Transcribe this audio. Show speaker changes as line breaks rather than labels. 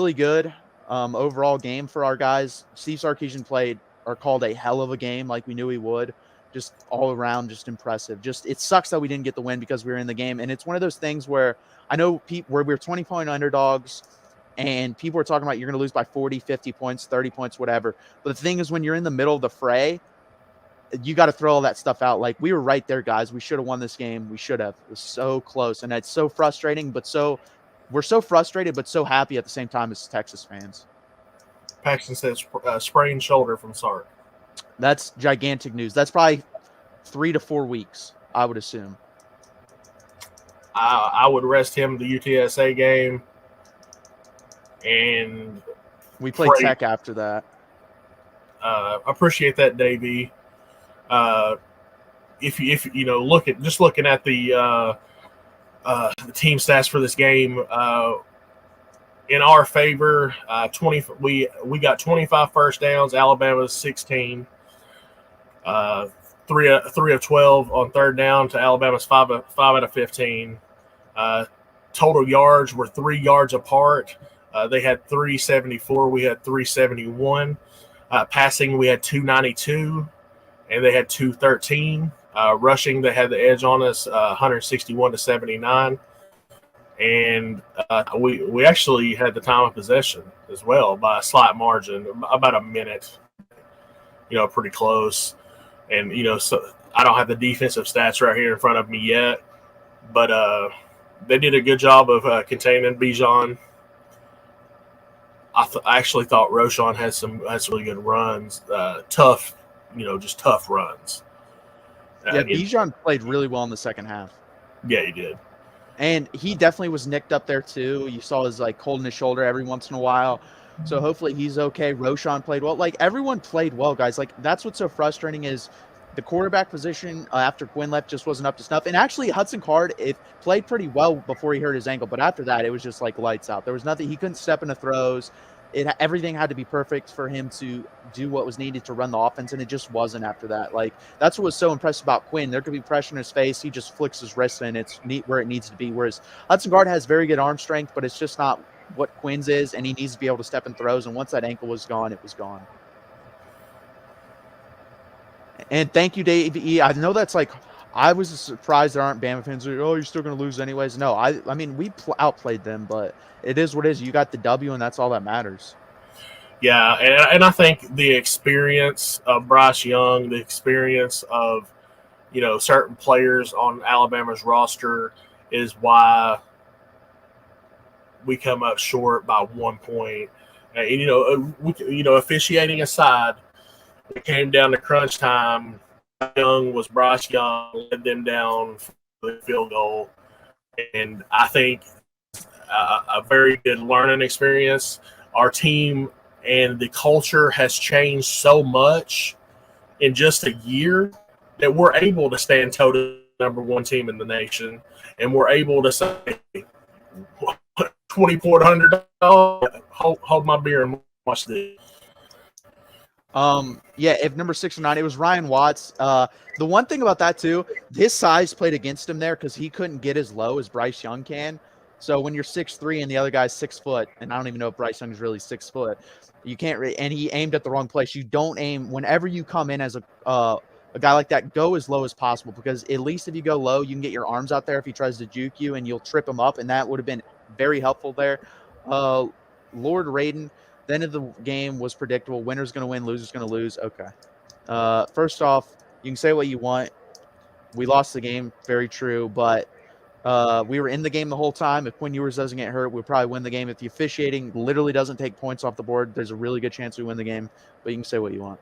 really good overall game for our guys. Steve Sarkisian called a hell of a game like we knew he would. Just all around, just impressive. Just it sucks that we didn't get the win because we were in the game. And it's one of those things where I know where we were 20-point underdogs and people were talking about you're going to lose by 40, 50 points, 30 points, whatever. But the thing is, when you're in the middle of the fray, you got to throw all that stuff out. Like, we were right there, guys. We should have won this game. We should have. It was so close. And it's so frustrating, but we're so frustrated, but so happy at the same time as Texas fans.
Paxton says sprained shoulder from Sark.
That's gigantic news. That's probably 3 to 4 weeks, I would assume.
I would rest him the UTSA game. And
we play Tech after that.
Appreciate that, Davey. If you know, looking at the team stats for this game, in our favor, we got 25 first downs. Alabama's 16. 3 of 12 on third down to Alabama's 5 out of 15. Total yards were 3 yards apart. They had 374. We had 371. Passing, we had 292, and they had 213. Rushing, they had the edge on us, 161 to 79. And we actually had the time of possession as well by a slight margin, about a minute. Pretty close. And so I don't have the defensive stats right here in front of me yet, but they did a good job of containing Bijan. I actually thought Roschon had some really good runs, tough runs.
Yeah, Bijan played really well in the second half.
Yeah, he did.
And he definitely was nicked up there too. You saw his holding his shoulder every once in a while. So hopefully he's okay. Roschon played well. Everyone played well, guys. That's what's so frustrating is the quarterback position after Quinn left just wasn't up to snuff. And actually Hudson Card, it played pretty well before he hurt his ankle. But after that, it was just lights out. There was nothing. He couldn't step into throws. Everything had to be perfect for him to do what was needed to run the offense, and it just wasn't after that. That's what was so impressive about Quinn. There could be pressure in his face. He just flicks his wrist, and it's neat where it needs to be. Whereas Hudson Card has very good arm strength, but it's just not what Quinn's is, and he needs to be able to step in throws. And once that ankle was gone, it was gone. And thank you, Dave E. I know that's I was surprised there aren't Bama fans. Oh, you're still going to lose anyways. No, I mean, we outplayed them, but it is what it is. You got the W, and that's all that matters.
Yeah, and I think the experience of Bryce Young, the experience of, certain players on Alabama's roster is why we come up short by 1 point. And, officiating aside, it came down to crunch time. Bryce Young led them down for the field goal. And I think a very good learning experience. Our team and the culture has changed so much in just a year that we're able to stand toe to the number one team in the nation. And we're able to say, $2,400, hold my beer and watch this.
Yeah, if number 6 or 9, it was Ryan Watts. The one thing about that too, his size played against him there because he couldn't get as low as Bryce Young can. So when you're 6'3" and the other guy's 6 foot, and I don't even know if Bryce Young is really 6 foot, you can't. And he aimed at the wrong place. You don't aim whenever you come in as a guy like that. Go as low as possible because at least if you go low, you can get your arms out there if he tries to juke you, and you'll trip him up, and that would have been very helpful there. Lord Raiden. The end of the game was predictable. Winner's going to win, loser's going to lose. Okay. First off, you can say what you want. We lost the game. Very true. But we were in the game the whole time. If Quinn Ewers doesn't get hurt, we'll probably win the game. If the officiating literally doesn't take points off the board, there's a really good chance we win the game. But you can say what you want.